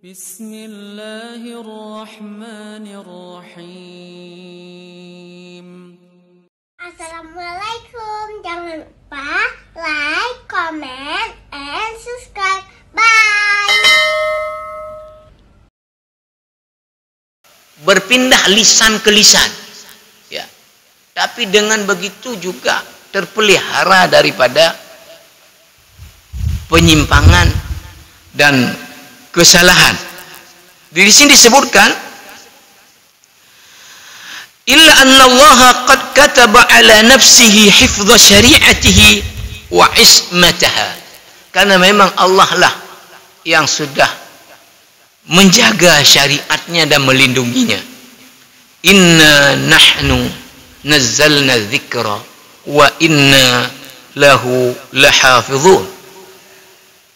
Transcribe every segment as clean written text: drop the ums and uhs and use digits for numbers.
Bismillahirrahmanirrahim. Assalamualaikum. Jangan lupa like, comment, and subscribe. Bye. Berpindah lisan ke lisan, ya. Tapi dengan begitu juga terpelihara daripada penyimpangan dan kesalahan. Di sini disebutkan, illa annallaha qad kataba ala nafsihi hifdha syari'atihi wa ismataha. Karena memang Allah lah yang sudah menjaga syariatnya dan melindunginya. Inna nahnu nazzalna dzikra wa inna lahu lahafizun.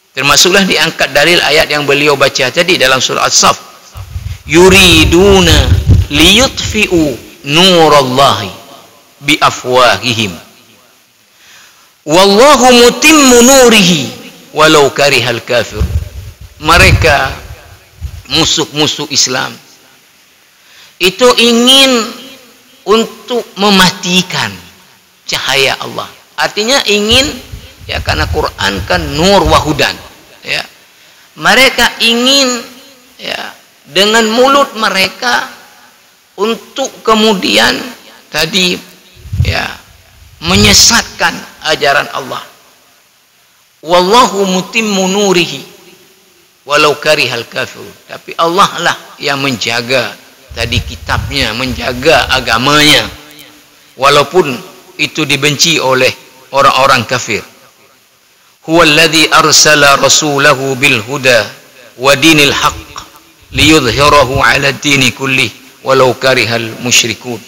Termasuklah diangkat dalil ayat yang beliau baca tadi dalam surah As-Saff. Yuriduna liyutfi'u nurallahi biafwahihim wallahu mutimmu nurihi walau karihal kafir. Mereka musuh-musuh Islam itu ingin untuk mematikan cahaya Allah. Artinya ingin, ya, karena Quran kan nur wahudan, ya. Mereka ingin, ya, dengan mulut mereka untuk kemudian tadi, ya, menyesatkan ajaran Allah. Wallahu mutimmu nurihi walau karihal kafir. Tapi Allah lah yang menjaga tadi kitabnya, menjaga agamanya, walaupun itu dibenci oleh orang-orang kafir. Huwallazi arsala rasulahu bil huda wa dinil haqq liyudhhirahu 'ala dini kullih walau karihal musyrikun.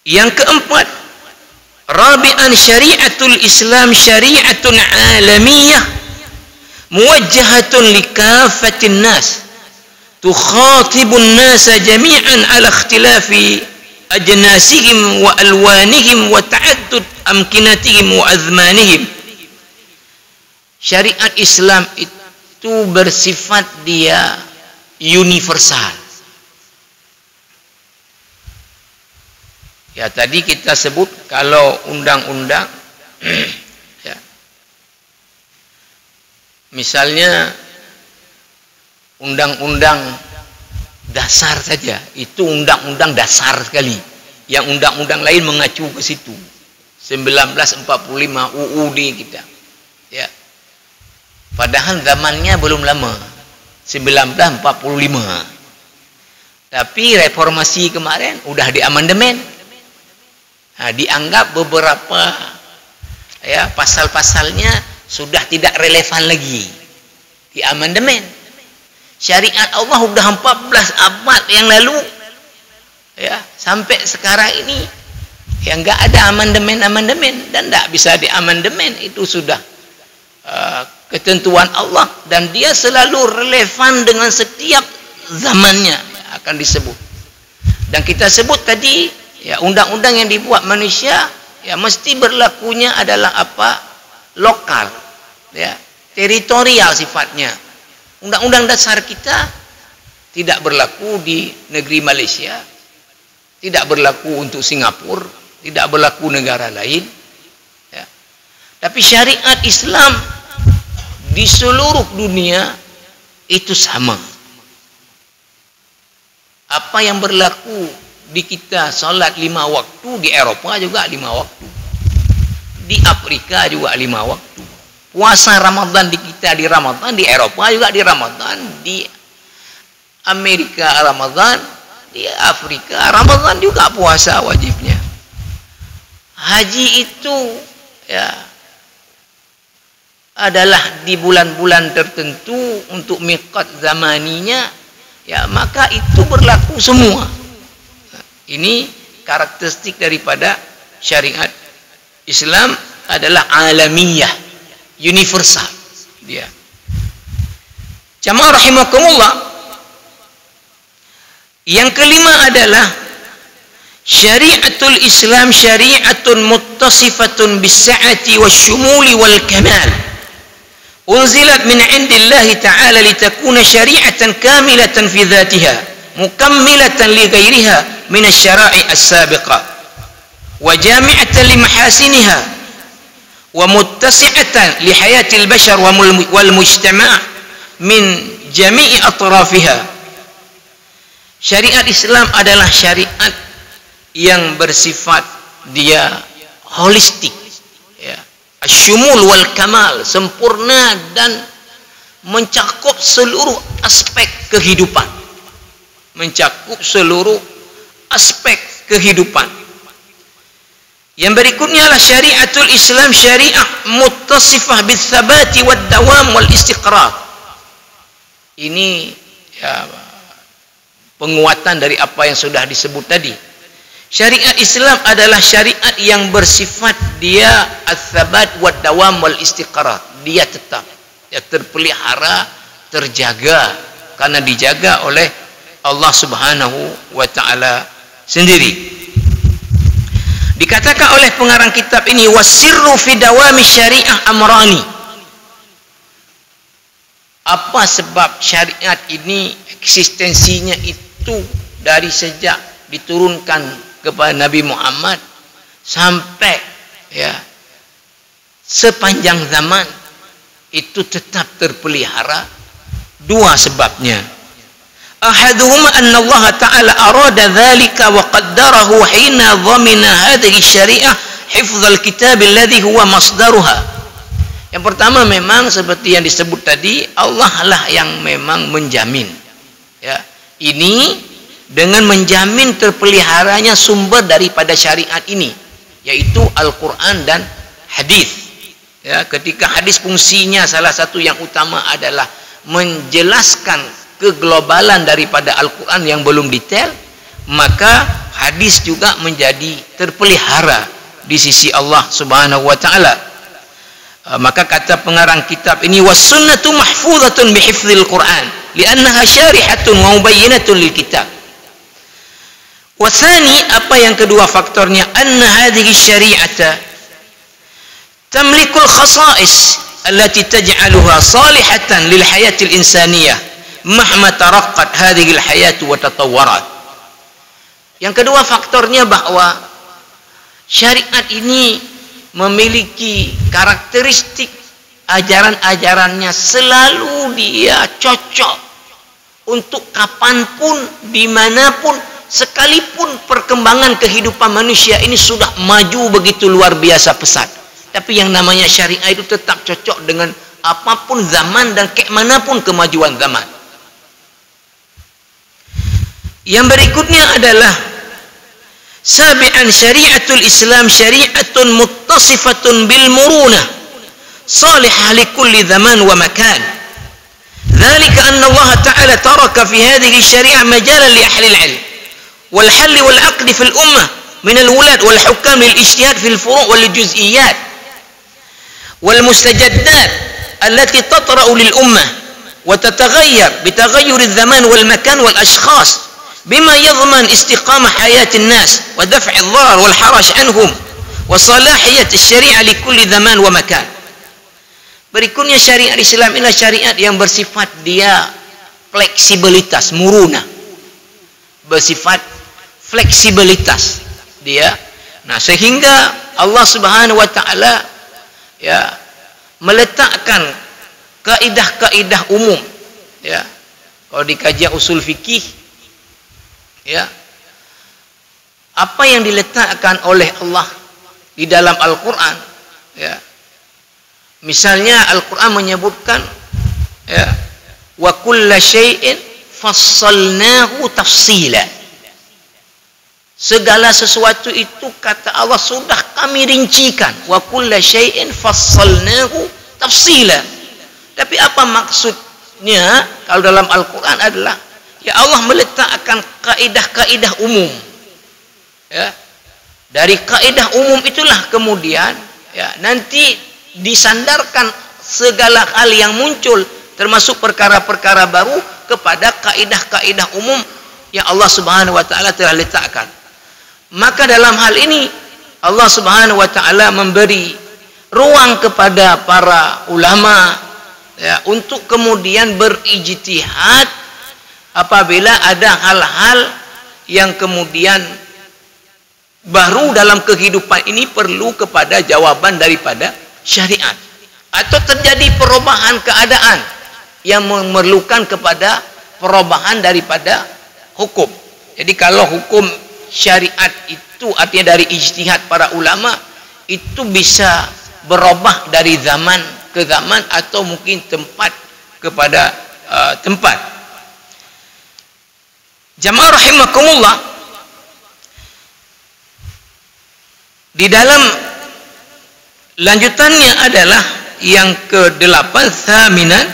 Yang keempat, rabi'an syari'atul Islam syari'atun 'alamiyah muwajjahatun likafatin nas tukhatibun nasa jami'an ala ikhtilafi ajnasihim wa alwanihim wa ta'addud amkinatihim wa azmanihim. Syariat Islam itu bersifat dia universal. Ya, tadi kita sebut kalau undang-undang ya, misalnya undang-undang dasar saja, itu undang-undang dasar sekali. Yang undang-undang lain mengacu ke situ. 1945 UUD kita. Ya. Padahal zamannya belum lama. 1945. Tapi reformasi kemarin udah diamandemen. Nah, dianggap beberapa, ya, pasal-pasalnya sudah tidak relevan lagi. Diamandemen. Syariat Allah sudah 14 abad yang lalu, ya, sampai sekarang ini, ya, enggak ada amandemen-amandemen dan enggak bisa diamandemen. Itu sudah ketentuan Allah dan dia selalu relevan dengan setiap zamannya, ya, akan disebut. Dan kita sebut tadi, ya, undang-undang yang dibuat manusia, ya, mesti berlakunya adalah apa? Lokal, ya, teritorial sifatnya. Undang-undang dasar kita tidak berlaku di negeri Malaysia, tidak berlaku untuk Singapura, tidak berlaku negara lain, ya. Tapi syariat Islam di seluruh dunia itu sama. Apa yang berlaku di kita salat 5 waktu, di Eropa juga 5 waktu, di Afrika juga 5 waktu. Puasa Ramadan di kita di Ramadan, di Eropa juga di Ramadan, di Amerika Ramadan, di Afrika Ramadan juga puasa wajibnya. Haji itu, ya, adalah di bulan-bulan tertentu untuk miqat zamaninya, ya, maka itu berlaku semua. Ini karakteristik daripada syariat Islam adalah alamiyah, universal dia. Jamaah rahimakumullah. Yang kelima adalah syariatul Islam syariatun muttasifatun bis-sa'ati wasyumuli wal kamal unzilat min 'indillahi ta'ala litakuna syari'atan kamilatan fi dzatiha mukammilatan li ghairiha min asy-syara'i as-sabiqah wa jami'atan li mahasiniha wa muttasi'atan li hayatil bashar wal mujtama' min jami'i atrafiha. Syariat Islam adalah syariat yang bersifat dia holistik, ya, asyumul wal kamal, sempurna dan mencakup seluruh aspek kehidupan, mencakup seluruh aspek kehidupan. Yang berikutnya adalah syariatul Islam, syariah muttasifah bil thabati wad dawam wal istiqrar. Ini ya, penguatan dari apa yang sudah disebut tadi. Syariat Islam adalah syariat yang bersifat dia ats-tsabat wad dawam wal istiqrar. Dia tetap, dia terpelihara, terjaga karena dijaga oleh Allah Subhanahu wa taala sendiri. Dikatakan oleh pengarang kitab ini, wasirru fi dawami syariah amrani. Apa sebab syariat ini eksistensinya itu dari sejak diturunkan kepada Nabi Muhammad sampai ya sepanjang zaman itu tetap terpelihara? Dua sebabnya. Ahaduhuma anna Allah Ta'ala arada dhalika wa qaddarahu hina dhamina hadhihi syariah hifdzal kitab alladhi huwa masdaruha. Yang pertama memang seperti yang disebut tadi, Allah lah yang memang menjamin, ya, ini dengan menjamin terpeliharanya sumber daripada syariat ini, yaitu Al-Quran dan hadis. Ya, ketika hadis fungsinya salah satu yang utama adalah menjelaskan keglobalan daripada Al-Quran yang belum detail, maka hadis juga menjadi terpelihara di sisi Allah Subhanahu wa taala. Maka kata pengarang kitab ini, was-sunnatu mahfuzatun bihifdzil Quran li'annaha syarihatun wa mubayyinatun lil kitab. Wasani, apa yang kedua faktornya, anna hadhihi syari'ata tamlikul khasa'is allati taj'aluha salihatan lil hayatil insaniyah mahma taraqqat hadhihi al hayatu wa tatawwarat. Yang kedua faktornya bahwa syariat ini memiliki karakteristik ajaran-ajarannya selalu dia cocok untuk kapanpun, dimanapun, sekalipun perkembangan kehidupan manusia ini sudah maju begitu luar biasa pesat, tapi yang namanya syariah itu tetap cocok dengan apapun zaman dan kayak manapun kemajuan zaman. Yang berikutnya adalah sabi'an syariatul Islam syariatun muttasifatun bil murunah salihah li kulli zaman wa makan. Dzalika anna Allah Ta'ala taraka fi hadhihi syariah majalan li ahli al-'ilm wal hal wal 'aqd fi al-ummah min al-wulad wal hukam lil ijtihad fi al-furu' wal juz'iyat wal mustajaddat allati tatra'u lil ummah wa tataghayyar bi taghayyur al-zaman wal makan wal ashkhas bima yadhman istiqamah hayatin nas wa daf'i ad-dharar wal haraj anhum wa salahiyat asy-syari'ah li kulli zaman wa makan. Berikutnya syariat Islam inilah syariat yang bersifat dia fleksibilitas, muruna, bersifat fleksibilitas dia. Nah, sehingga Allah Subhanahu wa taala ya meletakkan kaidah-kaidah umum, ya. Kalau dikaji usul fikih, ya, apa yang diletakkan oleh Allah di dalam Al-Quran, ya, misalnya Al-Quran menyebutkan, ya, wa kulla syai'in fassalnahu tafsila, segala sesuatu itu kata Allah sudah kami rincikan, wa kulla syai'in fassalnahu tafsila. Tapi apa maksudnya kalau dalam Al-Quran adalah, ya, Allah meletakkan kaidah-kaidah umum, ya, dari kaidah umum itulah kemudian, ya, nanti disandarkan segala hal yang muncul termasuk perkara-perkara baru kepada kaidah-kaidah umum yang Allah Subhanahu wa taala telah letakkan. Maka dalam hal ini Allah Subhanahu wa taala memberi ruang kepada para ulama ya, untuk kemudian berijtihad apabila ada hal-hal yang kemudian baru dalam kehidupan ini perlu kepada jawaban daripada syariat, atau terjadi perubahan keadaan yang memerlukan kepada perubahan daripada hukum. Jadi kalau hukum syariat itu artinya dari ijtihad para ulama, itu bisa berubah dari zaman ke zaman atau mungkin tempat kepada tempat. Jamaah rahimakumullah, di dalam lanjutannya adalah yang ke-8, thaminan,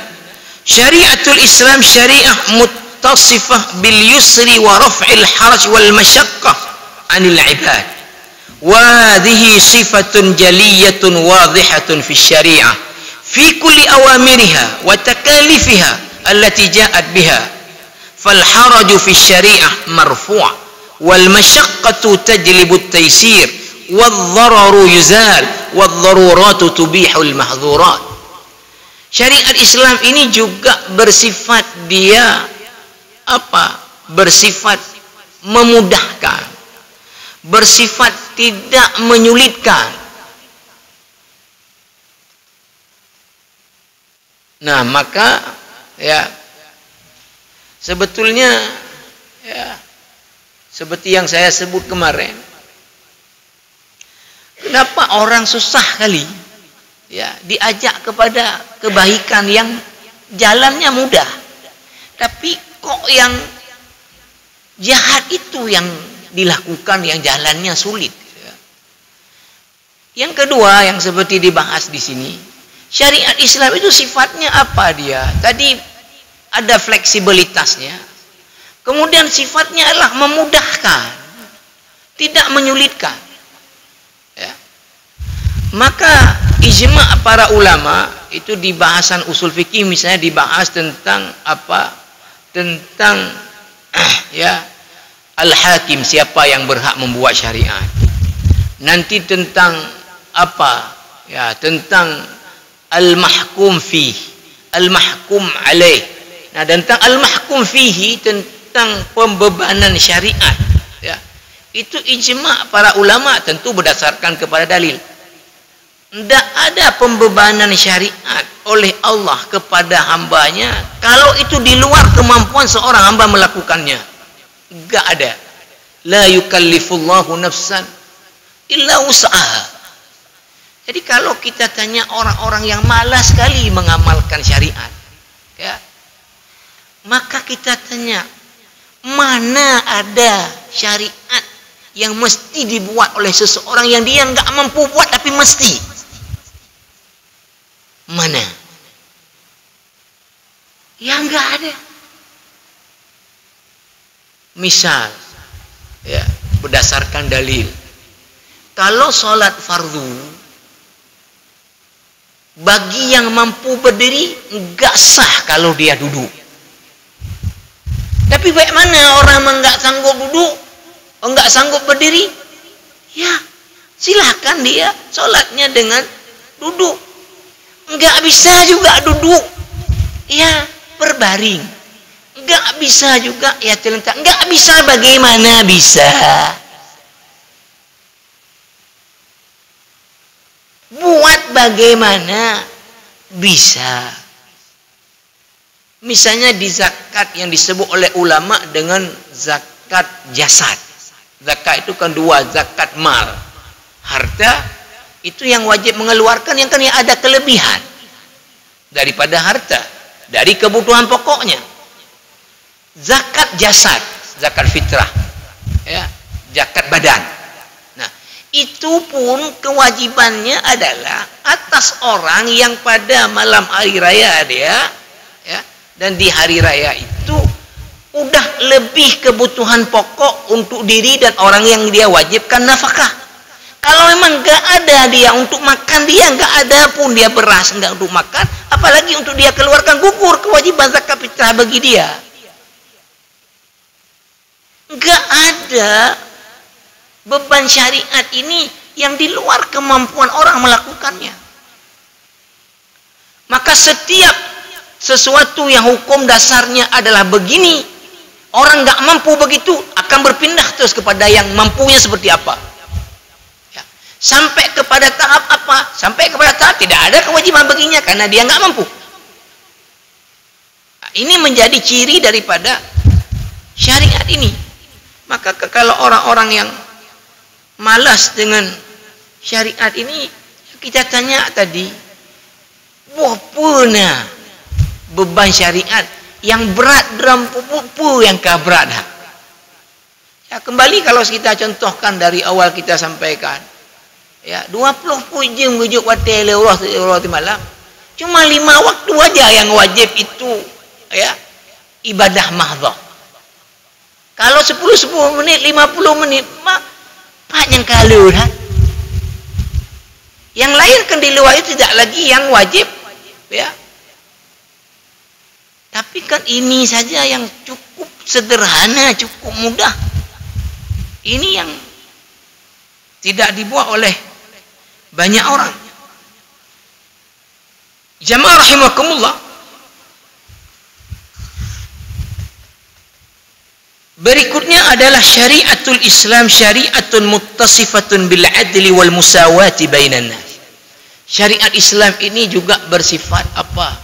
syariatul Islam syariah muttasifah bil yusri wa raf'il haraj wal masyaqqah 'anil 'ibad. Wa hadhihi sifatun jaliyatun wadhihatun fi syariah fi kulli awamiriha wa takalifiha allati ja'at biha. Fal haraju fi syariah marfu' wal masyaqqatu tajlibu at-taysir wal dhararu yuzal wal daruratu tubihul mahdhurat. Syariat Islam ini juga bersifat dia bersifat memudahkan, bersifat tidak menyulitkan. Nah, maka ya sebetulnya ya seperti yang saya sebut kemarin, kenapa orang susah kali ya diajak kepada kebaikan yang jalannya mudah, tapi kok yang jahat itu yang dilakukan yang jalannya sulit. Yang kedua yang seperti dibahas di sini, syariat Islam itu sifatnya apa dia? Tadi ada fleksibilitasnya. Kemudian sifatnya adalah memudahkan, tidak menyulitkan. Ya. Maka ijma' para ulama itu di bahasan usul fikih misalnya dibahas tentang apa? Tentang ya al-hakim, siapa yang berhak membuat syariat. Nanti tentang apa? Ya, tentang al-mahkum fih, al-mahkum alaih. Nah, tentang al-mahkum fihi, tentang pembebanan syariat. Ya. Itu ijma' para ulama tentu berdasarkan kepada dalil. Tidak ada pembebanan syariat oleh Allah kepada hambanya kalau itu di luar kemampuan seorang hamba melakukannya. Enggak ada. La yukallifullahu nafsan illa wus'aha. Jadi kalau kita tanya orang-orang yang malas sekali mengamalkan syariat, ya, maka kita tanya, mana ada syariat yang mesti dibuat oleh seseorang yang dia enggak mampu buat tapi mesti? Mana? Ya enggak ada. Misal, ya, berdasarkan dalil, kalau sholat fardu bagi yang mampu berdiri enggak sah kalau dia duduk. Tapi bagaimana orang enggak sanggup duduk, enggak sanggup berdiri? Ya, silakan dia sholatnya dengan duduk. Enggak bisa juga duduk, ya berbaring. Enggak bisa juga ya terlentang. Enggak bisa, bagaimana bisa? Buat bagaimana bisa? Misalnya di zakat yang disebut oleh ulama dengan zakat jasad. Zakat itu kan dua, zakat mal, harta, itu yang wajib mengeluarkan yang kan yang ada kelebihan daripada harta, dari kebutuhan pokoknya. Zakat jasad, zakat fitrah, ya, zakat badan. Nah, itu pun kewajibannya adalah atas orang yang pada malam hari raya dia, ya, dan di hari raya itu udah lebih kebutuhan pokok untuk diri dan orang yang dia wajibkan nafkah. Kalau memang nggak ada dia untuk makan, dia nggak ada pun dia beras nggak untuk makan, apalagi untuk dia keluarkan, gugur kewajiban zakat fitrah bagi dia. Nggak ada beban syariat ini yang di luar kemampuan orang melakukannya. Maka setiap sesuatu yang hukum dasarnya adalah begini, orang nggak mampu begitu akan berpindah terus kepada yang mampunya seperti apa. Ya. Sampai kepada tahap apa? Sampai kepada tahap tidak ada kewajiban baginya karena dia nggak mampu. Nah, ini menjadi ciri daripada syariat ini. Maka kalau orang-orang yang malas dengan syariat ini, kita tanya tadi, puna beban syariat yang berat dalam pupu yang berat. Ya, kembali kalau kita contohkan dari awal kita sampaikan, ya 20 jam wujud hotel Allah malam, cuma 5 waktu aja yang wajib itu, ya ibadah mahdhah. Kalau 10 menit, 50 menit, banyak kalau dah. Yang lain kan di luar itu tidak lagi yang wajib, ya. Tapi kan ini saja yang cukup sederhana, cukup mudah. Ini yang tidak dibuat oleh banyak orang. Jamaah rahimakumullah. Berikutnya adalah syariatul Islam, syariatun muttasifatun bil adli wal musawati bainan nas. Syariat Islam ini juga bersifat apa?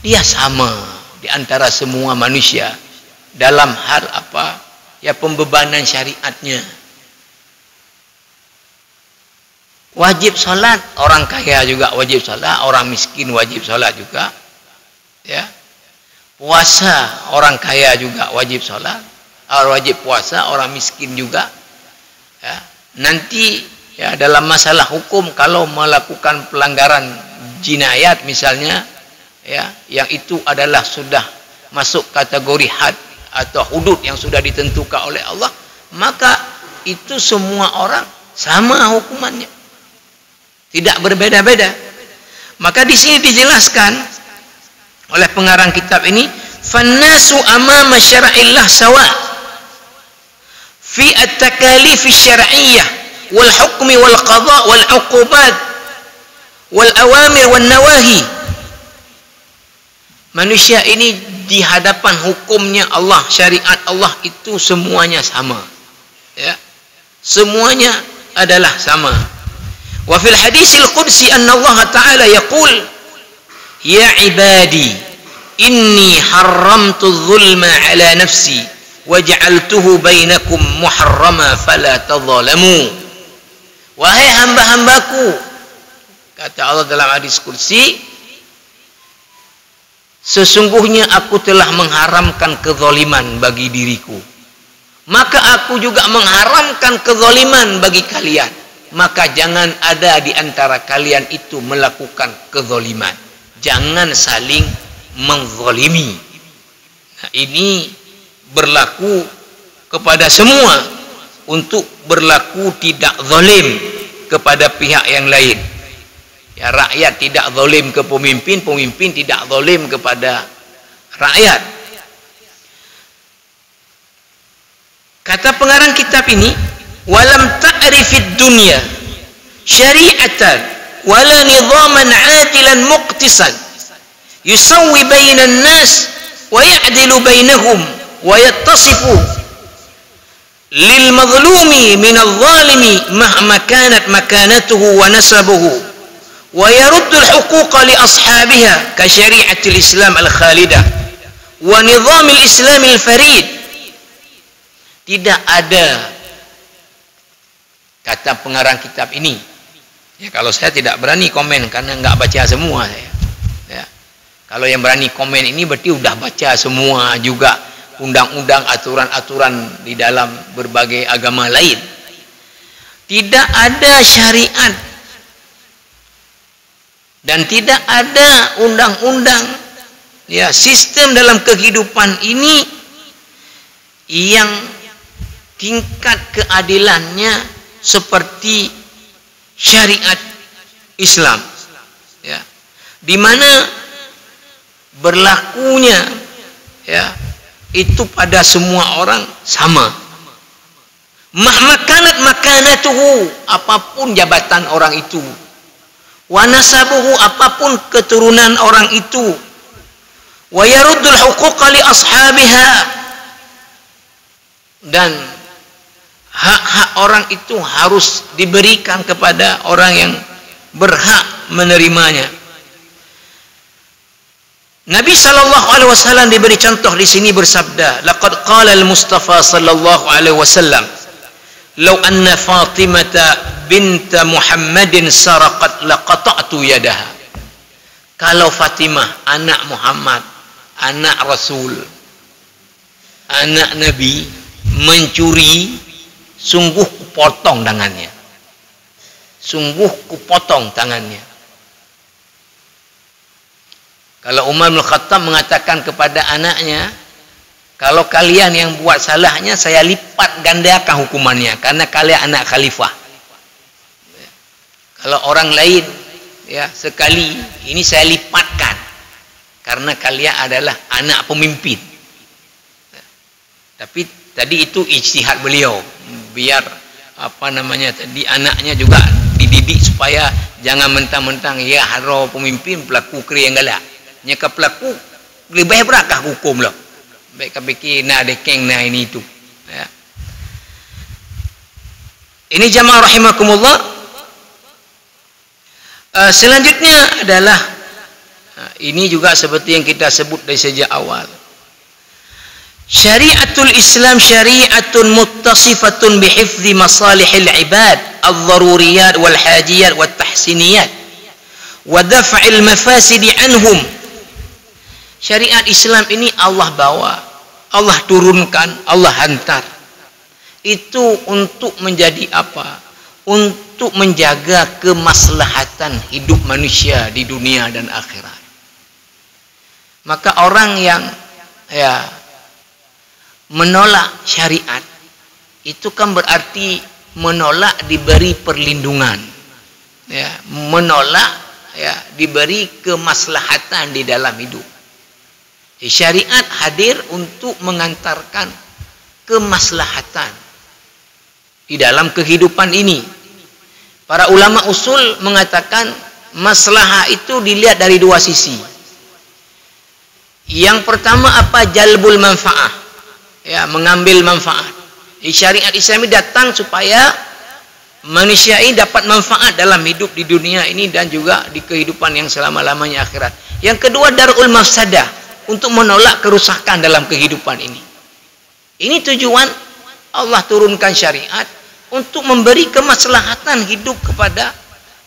Dia sama di antara semua manusia dalam hal apa? Ya pembebanan syariatnya. Wajib salat, orang kaya juga wajib salat, orang miskin wajib salat juga. Ya. Puasa, orang kaya juga wajib salat, wajib puasa, orang miskin juga. Ya. Nanti ya dalam masalah hukum kalau melakukan pelanggaran jinayat misalnya, ya, yang itu adalah sudah masuk kategori had atau hudud yang sudah ditentukan oleh Allah, maka itu semua orang sama hukumannya, tidak berbeda-beda. Maka di sini dijelaskan oleh pengarang kitab ini, fannasu amama syara'illah sawa fi at-takalif asy-syar'iyyah wal hukmi wal qada wal uqubat wal awamir wan nawahi. Manusia ini di hadapan hukumnya Allah, syariat Allah itu semuanya sama. Ya. Semuanya adalah sama. Wa fil hadisil qudsi anna Allah Ta'ala yaqul, ya ibadi, inni haramtu dzulma ala nafsi wa ja'altuhu bainakum muharrama fala tadzalamu. Wahai hamba-hambaku, kata Allah dalam hadis qudsi, sesungguhnya aku telah mengharamkan kezaliman bagi diriku, maka aku juga mengharamkan kezaliman bagi kalian, maka jangan ada di antara kalian itu melakukan kezaliman, jangan saling menzalimi. Nah, ini berlaku kepada semua untuk berlaku tidak zalim kepada pihak yang lain. Ya, rakyat tidak zalim ke pemimpin, pemimpin tidak zalim kepada rakyat. Kata pengarang kitab ini, walam ta'rifid dunya syari'atan wala nizaman 'adilan muqtisan yusawwi bainan nas wa ya'dilu bainahum wa yattasifu lil mazlumi min adh-dhalimi mahma kanat makanatuhu wa nasabuhu wa yaruddu al-huquqa li ashabiha ka syari'atil Islam al-khalidah wa nizamil Islam al-farid. Tidak ada, kata pengarang kitab ini, ya kalau saya tidak berani komen karena nggak baca semua saya, ya. Kalau yang berani komen ini berarti udah baca semua juga undang-undang, aturan-aturan di dalam berbagai agama lain. Tidak ada syariat dan tidak ada undang-undang, ya, sistem dalam kehidupan ini yang tingkat keadilannya seperti syariat Islam, ya, di mana berlakunya, ya, itu pada semua orang sama. Mahmakanat makanatuhu, apapun jabatan orang itu, wa nasabuhu, apapun keturunan orang itu, wa yaruddul huquqa li ashabiha, dan hak-hak orang itu harus diberikan kepada orang yang berhak menerimanya. Nabi sallallahu alaihi wasallam diberi contoh di sini bersabda, laqad qala al-Mustafa sallallahu alaihi wasallam, law anna Fatimata binta Muhammadin saraqat laqata'tu yadaha. Kalau Fatimah anak Muhammad, anak Rasul, anak Nabi mencuri, sungguh kupotong tangannya. Sungguh kupotong tangannya. Kalau Umar bin Khattab mengatakan kepada anaknya, kalau kalian yang buat salahnya, saya lipat gandakan hukumannya, karena kalian anak khalifah. Kalau orang lain, ya sekali, ini saya lipatkan, karena kalian adalah anak pemimpin. Tapi tadi itu ijtihad beliau, biar tadi anaknya juga dididik supaya jangan mentang-mentang ya haro pemimpin pelaku keri yang galak. Nyaka pelaku lebih berakah hukum lah. Baik kabiki nak dekeng na ini itu. Ya. Ini jamaah rahimakumullah. Selanjutnya adalah ini juga seperti yang kita sebut dari sejak awal. Syariatul Islam syariatun muttasifatun bihifzi masalihil ibad al-daruriyat wal hajiyat wat tahsiniyat wa daf'il mafasidi anhum. Syariat Islam ini Allah bawa, Allah turunkan, Allah hantar. Itu untuk menjadi apa? Untuk menjaga kemaslahatan hidup manusia di dunia dan akhirat. Maka orang yang menolak syariat itu kan berarti menolak diberi perlindungan, menolak diberi kemaslahatan di dalam hidup. Syariat hadir untuk mengantarkan kemaslahatan di dalam kehidupan ini. Para ulama usul mengatakan maslahah itu dilihat dari dua sisi. Yang pertama apa? Jalbul manfaah, mengambil manfaat. Syariat Islam datang supaya manusia ini dapat manfaat dalam hidup di dunia ini dan juga di kehidupan yang selama-lamanya akhirat. Yang kedua darul mafsadah, untuk menolak kerusakan dalam kehidupan ini. Ini tujuan Allah turunkan syariat untuk memberi kemaslahatan hidup kepada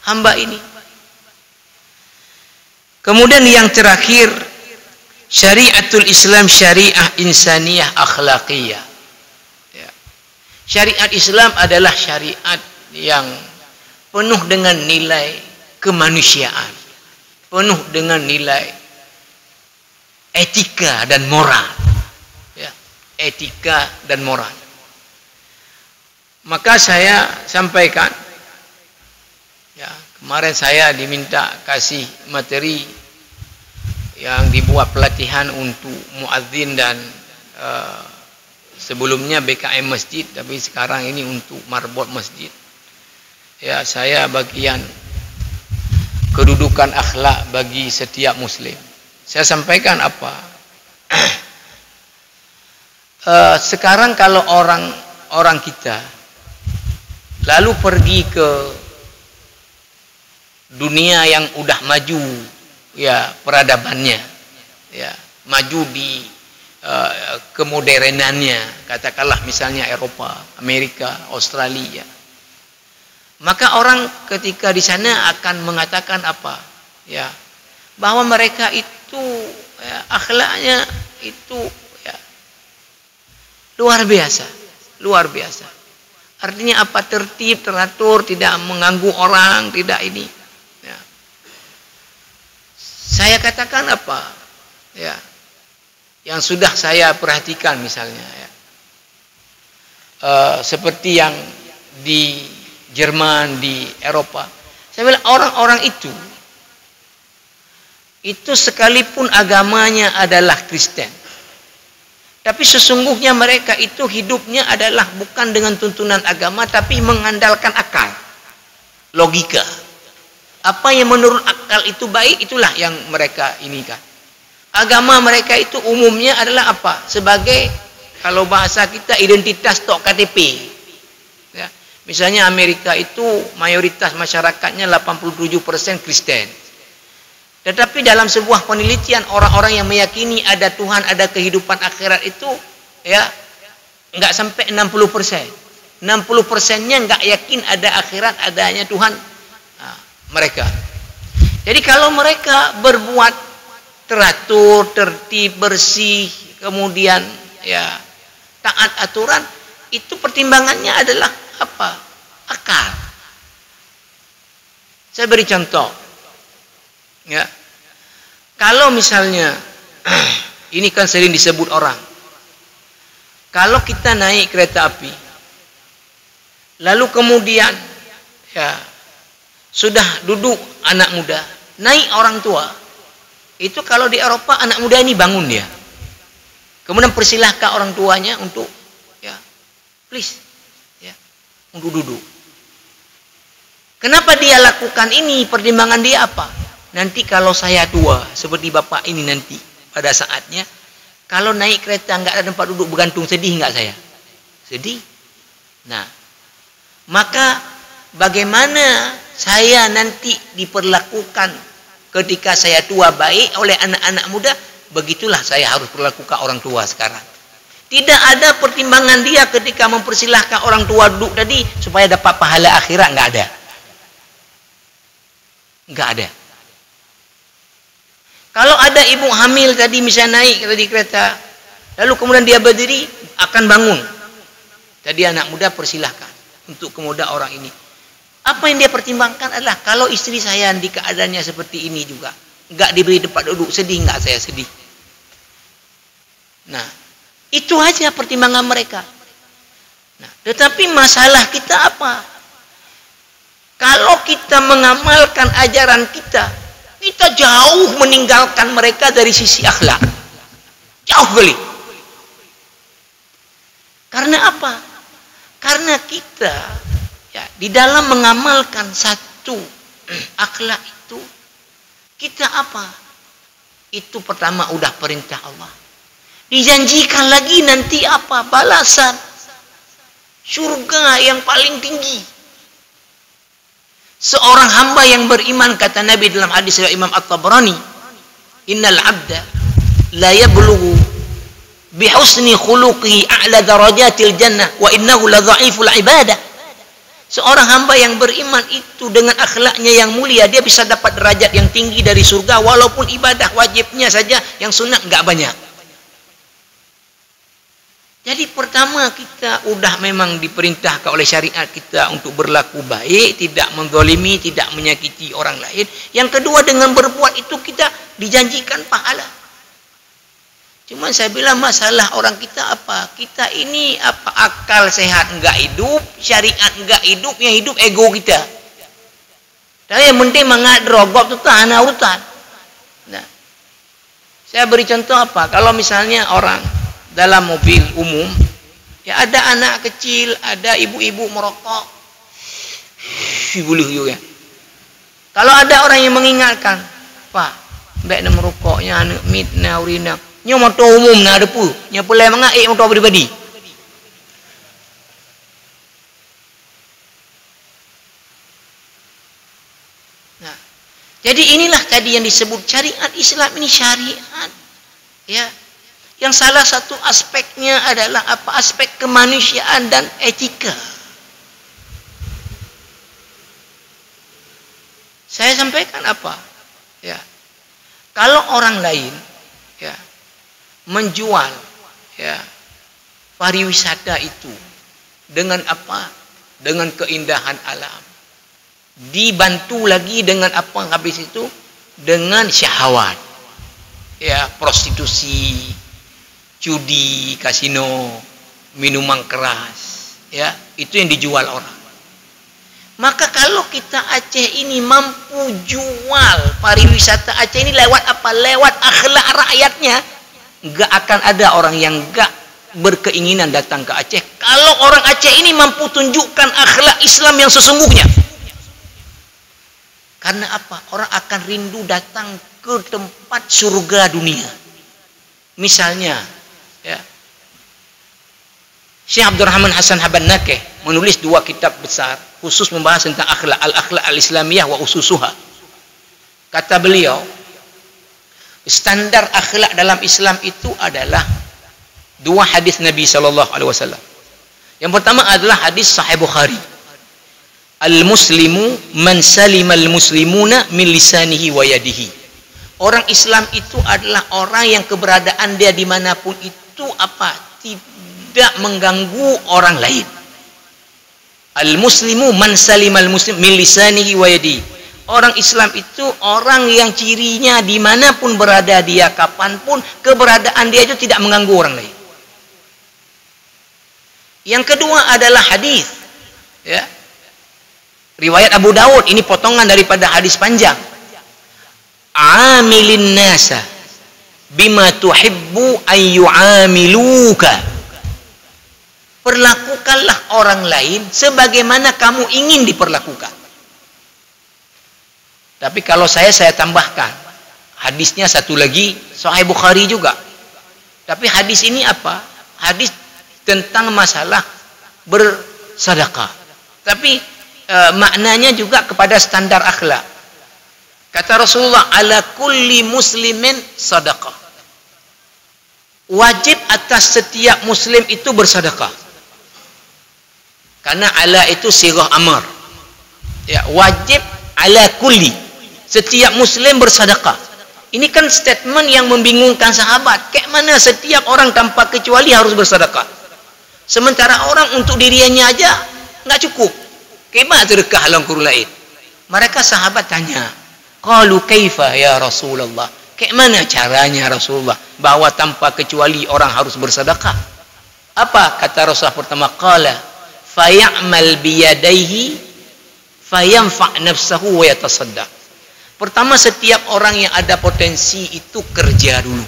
hamba ini. Kemudian yang terakhir, syariatul Islam syariah insaniyah akhlaqiyah. Syariat Islam adalah syariat yang penuh dengan nilai kemanusiaan, penuh dengan nilai etika dan moral, etika dan moral. Maka saya sampaikan, kemarin saya diminta kasih materi yang dibuat pelatihan untuk muadzin dan sebelumnya BKM masjid, tapi sekarang ini untuk marbot masjid. Saya bagian kedudukan akhlak bagi setiap muslim. Saya sampaikan apa? Sekarang kalau orang kita lalu pergi ke dunia yang udah maju, peradabannya, maju di kemodernannya, katakanlah misalnya Eropa, Amerika, Australia. Maka orang ketika di sana akan mengatakan apa? Bahwa mereka itu akhlaknya itu luar biasa, luar biasa. Artinya apa? Tertib, teratur, tidak mengganggu orang, tidak ini. Saya katakan apa? Yang sudah saya perhatikan misalnya, seperti yang di Jerman, di Eropa. Saya bilang orang-orang itu sekalipun agamanya adalah Kristen, tapi sesungguhnya mereka itu hidupnya adalah bukan dengan tuntunan agama, tapi mengandalkan akal, logika. Apa yang menurut akal itu baik, itulah yang mereka inikan. agama mereka itu umumnya adalah apa? Sebagai, kalau bahasa kita, identitas tok KTP. Ya. Misalnya Amerika itu mayoritas masyarakatnya 87% Kristen. Tetapi dalam sebuah penelitian, orang-orang yang meyakini ada Tuhan, ada kehidupan akhirat itu, ya, nggak sampai 60%. 60%-nya nggak yakin ada akhirat, adanya Tuhan. Nah, mereka. Jadi kalau mereka berbuat teratur, tertib, bersih, kemudian ya taat aturan, itu pertimbangannya adalah apa? Akal. Saya beri contoh. Ya. Kalau misalnya ini kan sering disebut orang. Kalau kita naik kereta api, lalu kemudian ya sudah duduk anak muda, naik orang tua. Itu kalau di Eropa anak muda ini bangun dia. Kemudian persilahkan orang tuanya untuk ya please ya untuk duduk. Kenapa dia lakukan ini? Pertimbangan dia apa? Nanti kalau saya tua seperti bapak ini nanti pada saatnya, kalau naik kereta nggak ada tempat duduk bergantung, sedih nggak saya? Sedih. Nah, maka bagaimana saya nanti diperlakukan ketika saya tua baik oleh anak-anak muda, begitulah saya harus perlakukan orang tua sekarang. Tidak ada pertimbangan dia ketika mempersilahkan orang tua duduk tadi supaya dapat pahala akhirat, nggak ada. Nggak ada. Kalau ada ibu hamil tadi misalnya naik tadi kereta, lalu kemudian dia berdiri akan bangun. Tadi anak muda persilahkan untuk kemudian orang ini. Apa yang dia pertimbangkan adalah kalau istri saya di keadaannya seperti ini juga, nggak diberi tempat duduk, sedih nggak saya? Sedih. Nah, itu aja pertimbangan mereka. Nah, tetapi masalah kita apa? Kalau kita mengamalkan ajaran kita jauh meninggalkan mereka dari sisi akhlak. Jauh kali. Karena apa? Karena kita ya, di dalam mengamalkan satu akhlak itu, kita apa? Itu pertama udah perintah Allah. Dijanjikan lagi nanti apa? Balasan. Surga yang paling tinggi. Seorang hamba yang beriman, kata Nabi dalam hadis riwayat Imam At-Tabrani, innal abda la yablughu bihusni khuluqihi a'la darajatil jannah wa innahu la dha'iful ibadah. Seorang hamba yang beriman itu dengan akhlaknya yang mulia, dia bisa dapat derajat yang tinggi dari surga walaupun ibadah wajibnya saja, yang sunat enggak banyak. Jadi pertama kita udah memang diperintahkan oleh syariat kita untuk berlaku baik, tidak menzalimi, tidak menyakiti orang lain. Yang kedua, dengan berbuat itu kita dijanjikan pahala. Cuman saya bilang masalah orang kita apa? Kita ini apa, akal sehat enggak hidup, syariat enggak hidup, yang hidup ego kita. Dan yang penting mengadrogop itu tanah urutan. Nah, saya beri contoh apa? Kalau misalnya orang dalam mobil umum, ya ada anak kecil, ada ibu-ibu merokok, ya. Kalau ada orang yang mengingatkan, Pak, baik nak merokoknya, anak mit, na urina, nyo motor umum na ada pu, nya pulai mengaik motor pribadi. Nah, jadi inilah tadi yang disebut syariat Islam ini syariat, ya. Yang salah satu aspeknya adalah apa? Aspek kemanusiaan dan etika. Saya sampaikan apa? Ya. Kalau orang lain ya menjual ya pariwisata itu dengan apa? Dengan keindahan alam. Dibantu lagi dengan apa habis itu? Dengan syahwat. Ya, prostitusi, judi, kasino, minuman keras, ya, itu yang dijual orang. Maka kalau kita Aceh ini mampu jual pariwisata Aceh ini lewat apa? Lewat akhlak rakyatnya, nggak akan ada orang yang nggak berkeinginan datang ke Aceh. Kalau orang Aceh ini mampu tunjukkan akhlak Islam yang sesungguhnya. Karena apa? Orang akan rindu datang ke tempat surga dunia. Misalnya, ya, Syekh Abdurrahman Hasan Haban Nakeh menulis 2 kitab besar khusus membahas tentang akhlak, al-akhlak al-islamiyah wa ususuha. Kata beliau, standar akhlak dalam Islam itu adalah 2 hadis Nabi SAW. Yang pertama adalah hadis Sahih Bukhari. Al-muslimu man salimal muslimuna min lisanihi wa yadihi. Orang Islam itu adalah orang yang keberadaan dia dimanapun itu tidak mengganggu orang lain. Al-muslimu man salimal muslim min lisanihi wa yadihi. Orang Islam itu orang yang cirinya dimanapun berada dia, kapanpun keberadaan dia itu tidak mengganggu orang lain. Yang kedua adalah hadis, ya, riwayat Abu Dawud. Ini potongan daripada hadis panjang. Amilin nasa bima tuhibbu an yu'amiluka. Perlakukanlah orang lain sebagaimana kamu ingin diperlakukan. Tapi kalau saya tambahkan hadisnya satu lagi, Sahih Bukhari juga. Tapi hadis ini apa? Hadis tentang masalah bersedekah. Tapi maknanya juga kepada standar akhlak. Kata Rasulullah, ala kulli muslimin sedekah. Wajib atas setiap muslim itu bersedekah. Karena ala itu sirah amar. Ya, wajib ala kulli. Setiap muslim bersedekah. Ini kan statement yang membingungkan sahabat. Kayak mana setiap orang tanpa kecuali harus bersedekah? Sementara orang untuk dirinya aja nggak cukup. Kayak sedekah dalam Quran lain. Mereka sahabat tanya, qalu kaifa ya Rasulullah? Kayak mana caranya Rasulullah bahwa tanpa kecuali orang harus bersedekah? Apa kata Rasulullah pertama? Qala fay'amal biyadaihi fayanfa' nafsahu wa yatasaddaq. Pertama, setiap orang yang ada potensi itu kerja dulu.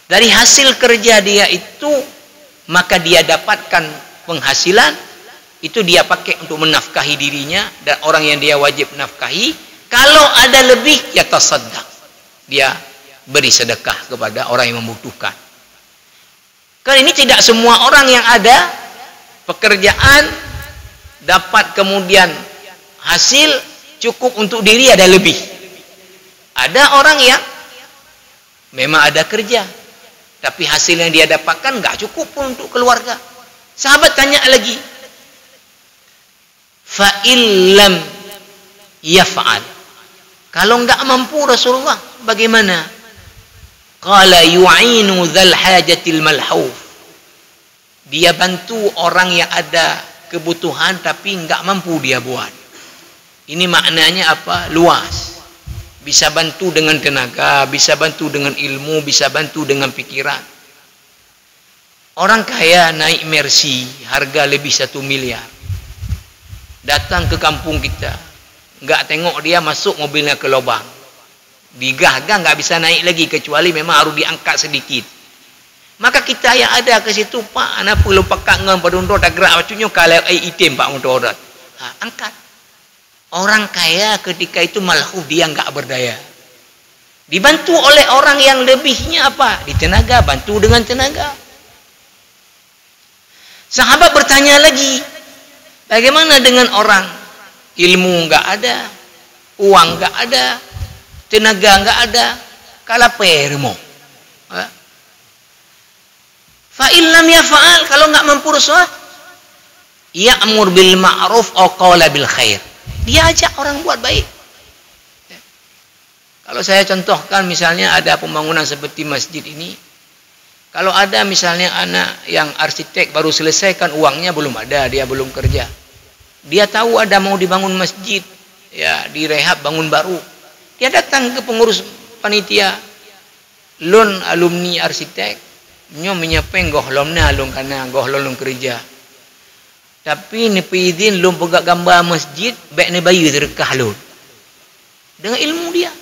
Dari hasil kerja dia itu, maka dia dapatkan penghasilan, itu dia pakai untuk menafkahi dirinya dan orang yang dia wajib nafkahi. Kalau ada lebih, ya tasaddaq. Dia beri sedekah kepada orang yang membutuhkan. Karena ini tidak semua orang yang ada pekerjaan dapat kemudian hasil cukup untuk diri, ada lebih. Ada orang yang memang ada kerja, tapi hasil yang dia dapatkan nggak cukup pun untuk keluarga. Sahabat tanya lagi, fa'illam yaf'al. Kalau nggak mampu Rasulullah, bagaimana? Qala yu'inu dzal hajatil malhuf. Dia bantu orang yang ada kebutuhan tapi nggak mampu dia buat. Ini maknanya apa? Luas. Bisa bantu dengan tenaga, bisa bantu dengan ilmu, bisa bantu dengan pikiran. Orang kaya naik Mercy, harga lebih 1 miliar. Datang ke kampung kita, nggak tengok dia masuk mobilnya ke lubang. Digah-gah nggak bisa naik lagi, kecuali memang harus diangkat sedikit. Maka kita yang ada ke situ, Pak, anak perlu pakai dengan padundor tak gerak bacunya kalau item Pak motor. Angkat. Orang kaya ketika itu malhuf, dia nggak berdaya. Dibantu oleh orang yang lebihnya apa? Di tenaga, bantu dengan tenaga. Sahabat bertanya lagi, bagaimana dengan orang ilmu nggak ada, uang nggak ada, tenaga nggak ada, kalapermo? Fa'illam yafa'al, kalau nggak mampu Rasulullah, ya'mur bil ma'ruf aw qala bil khair. Dia ajak orang buat baik. Kalau saya contohkan misalnya ada pembangunan seperti masjid ini, kalau ada misalnya anak yang arsitek baru selesaikan, uangnya belum ada, dia belum kerja. Dia tahu ada mau dibangun masjid, ya direhab bangun baru. Dia datang ke pengurus panitia, loan alumni arsitek, nyo menyapeng gohlomna alung kana gohlom kerja. Tapi ni izin lum pegak gambar masjid, baik ni bayu sedekah lun. Dengan ilmu dia.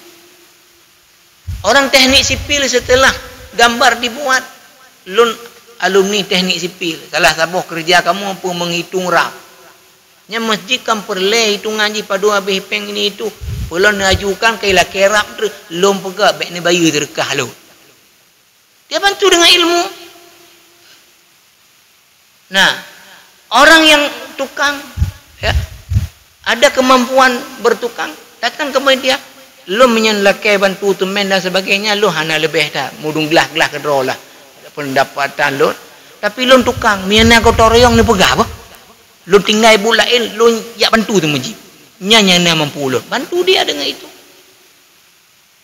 Orang teknik sipil setelah gambar dibuat, lun alumni teknik sipil. Salah sabuh kerja kamu pun menghitung rap. Nya masjid kan perle hitungan ji padu habis peng ini itu. Pulon ajukan kailah kerap lum pegak baik ni bayu sedekah lun. Dia bantu dengan ilmu. Nah, orang yang tukang, ya, ada kemampuan bertukang, datang kepada dia, lu menyenlakai bantu temen dan sebagainya, lu hana lebih dah, mudung gelah-gelah kedua lah, pendapatan lu. Tapi lu tukang, miana kau toroyong ni pegah apa? Lu tinggal bulain, lu ya bantu tu majib. Nyanya mampu lu, bantu dia dengan itu.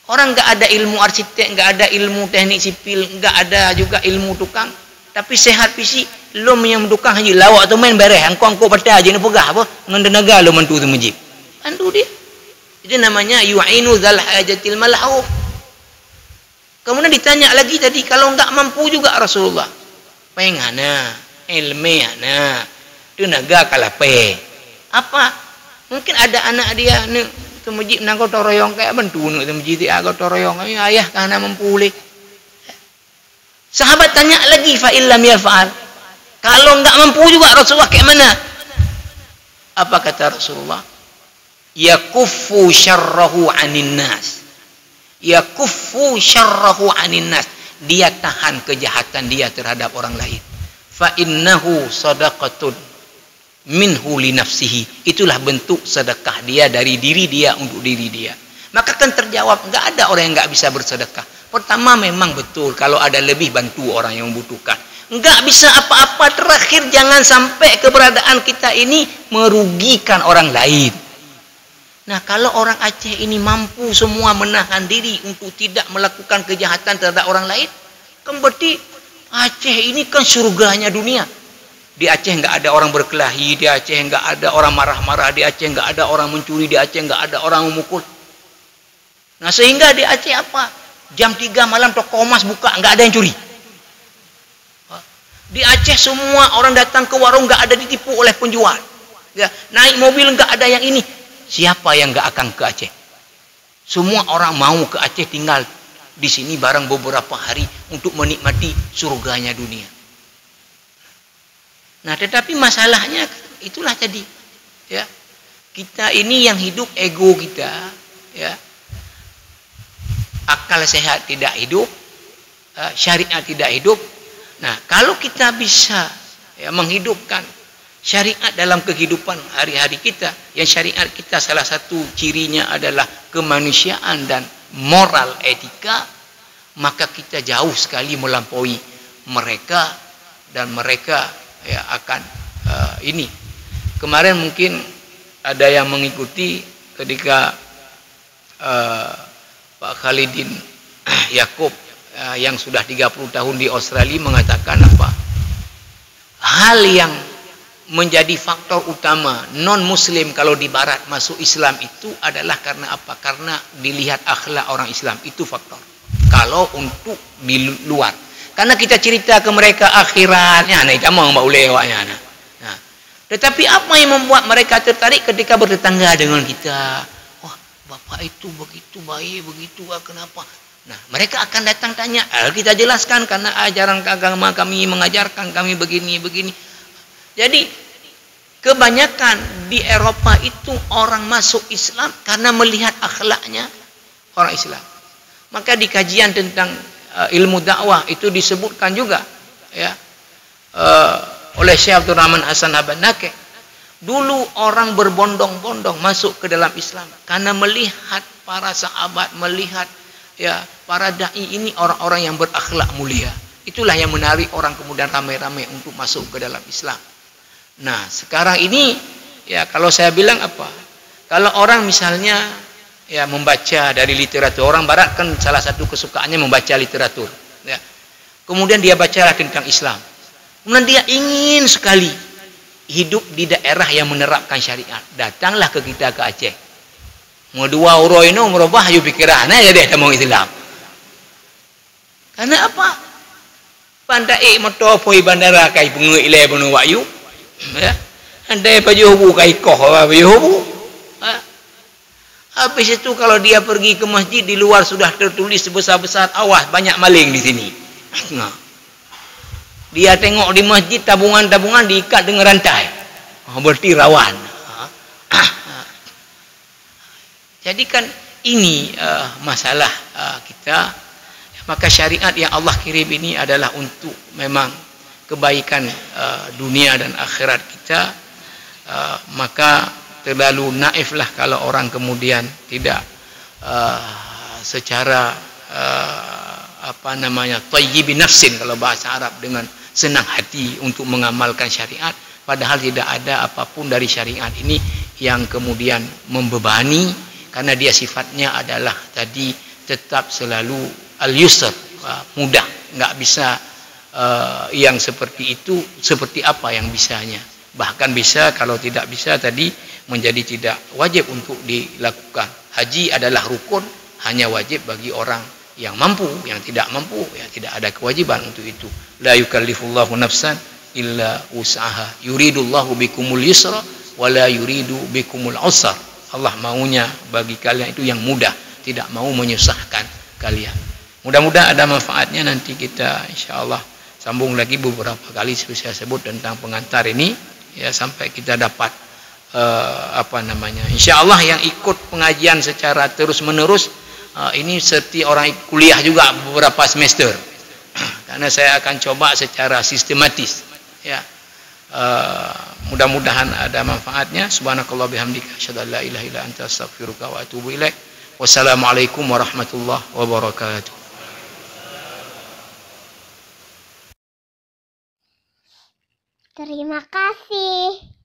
Orang enggak ada ilmu arsitek, enggak ada ilmu teknik sipil, enggak ada juga ilmu tukang, tapi sehat fisik, lu yang tukang haji lawak tu main beres, angkau patah aja ni pegah apa? Dengan tenaga lu bantu tu majib. Bantu dia. Itu namanya yu'inu dzal hajatil mal'uf. Kemudian ditanya lagi tadi, kalau enggak mampu juga Rasulullah, pengana, ilmiana, tenaga kalape. Apa? Mungkin ada anak dia ni tu masjid nang kau toroyong kayak bantu nu tu masjid dia kau toroyong kami ayah kana mampu boleh. Sahabat tanya lagi, fa illam yaf'al. Kalau enggak mampu juga Rasulullah kayak mana? Apa kata Rasulullah? Yakuffu syarrahu 'anin nas. Yakuffu syarrahu 'anin nas. Dia tahan kejahatan dia terhadap orang lain. Fa innahu sadaqatun minhu li nafsihi. Itulah bentuk sedekah dia dari diri dia untuk diri dia. Maka kan terjawab, enggak ada orang yang enggak bisa bersedekah. Pertama memang betul kalau ada lebih bantu orang yang membutuhkan. Enggak bisa apa-apa, terakhir jangan sampai keberadaan kita ini merugikan orang lain. Nah, kalau orang Aceh ini mampu semua menahan diri untuk tidak melakukan kejahatan terhadap orang lain, kan berarti Aceh ini kan surganya dunia. Di Aceh enggak ada orang berkelahi, di Aceh enggak ada orang marah-marah, di Aceh enggak ada orang mencuri, di Aceh enggak ada orang memukul. Nah, sehingga di Aceh apa? Jam 3 malam toko emas buka, enggak ada yang curi. Di Aceh semua orang datang ke warung enggak ada ditipu oleh penjual. Ya, naik mobil enggak ada yang ini. Siapa yang enggak akan ke Aceh? Semua orang mau ke Aceh tinggal di sini bareng beberapa hari untuk menikmati surganya dunia. Nah, tetapi masalahnya itulah tadi, ya. Kita ini yang hidup ego kita, ya. Akal sehat tidak hidup, syariat tidak hidup. Nah, kalau kita bisa, ya, menghidupkan syariat dalam kehidupan hari-hari kita, yang syariat kita salah satu cirinya adalah kemanusiaan dan moral etika, maka kita jauh sekali melampaui mereka, dan mereka, ya, akan ini. Kemarin mungkin ada yang mengikuti ketika Pak Khalidin Yaakob yang sudah 30 tahun di Australia mengatakan apa? Hal yang menjadi faktor utama non-muslim kalau di barat masuk Islam itu adalah karena apa? Karena dilihat akhlak orang Islam, itu faktor. Kalau untuk di luar, karena kita cerita ke mereka akhiratnya, nah kita mau boleh awaknya. Nah, tetapi apa yang membuat mereka tertarik ketika bertetangga dengan kita? Wah, bapak itu begitu baik, begitu, kenapa? Nah, mereka akan datang tanya, kita jelaskan karena ajaran agama kami mengajarkan kami begini. Jadi kebanyakan di Eropa itu orang masuk Islam karena melihat akhlaknya orang Islam. Maka di kajian tentang ilmu dakwah itu disebutkan juga, ya, oleh Syekh Abdul Rahman Hasan Abanake. Dulu orang berbondong-bondong masuk ke dalam Islam karena melihat para sahabat, melihat, ya, para dai ini orang-orang yang berakhlak mulia. Itulah yang menarik orang kemudian ramai-ramai untuk masuk ke dalam Islam. Nah, sekarang ini, ya, kalau saya bilang apa? Kalau orang misalnya, ya, membaca dari literatur, orang barat kan salah satu kesukaannya membaca literatur, ya. Kemudian dia bacalah tentang Islam. Kemudian dia ingin sekali hidup di daerah yang menerapkan syariat. Datanglah ke kita ke Aceh. Mau dua uroi no merubah you pikiran ya deh mau Islam. Karena apa? Pandai motor poi bandara kai bunga ile bunu wayu. Ya, andai baju hubu kai koh baju hubu. Habis itu kalau dia pergi ke masjid, di luar sudah tertulis sebesar-besar, awas banyak maling di sini. Nah, dia tengok di masjid tabungan-tabungan diikat dengan rantai. Berarti rawan. Jadi kan ini masalah kita. Maka syariat yang Allah kirim ini adalah untuk memang kebaikan dunia dan akhirat kita. Maka terlalu naiflah kalau orang kemudian tidak secara thayyibin nafsin, kalau bahasa Arab, dengan senang hati untuk mengamalkan syariat, padahal tidak ada apapun dari syariat ini yang kemudian membebani, karena dia sifatnya adalah tadi tetap selalu al-yusr, mudah. Nggak bisa yang seperti itu, seperti apa yang bisanya. Bahkan bisa, kalau tidak bisa tadi menjadi tidak wajib untuk dilakukan. Haji adalah rukun, hanya wajib bagi orang yang mampu. Yang tidak mampu, ya tidak ada kewajiban untuk itu. La yukallifullahu nafsan illa usaha, yuridullahu bikumul yusra wa la yuridu bikumul usra. Allah maunya bagi kalian itu yang mudah, tidak mau menyusahkan kalian. Mudah-mudahan ada manfaatnya. Nanti kita insyaallah sambung lagi beberapa kali saya sebut tentang pengantar ini, ya, sampai kita dapat insyaallah yang ikut pengajian secara terus menerus ini seperti orang kuliah juga beberapa semester. Karena saya akan coba secara sistematis, ya. Mudah-mudahan ada manfaatnya. Subhanakallah bihamdika asyhadu an la ilaha illa anta astaghfiruka wa atubu ilaik. Wassalamualaikum warahmatullahi wabarakatuh. Terima kasih.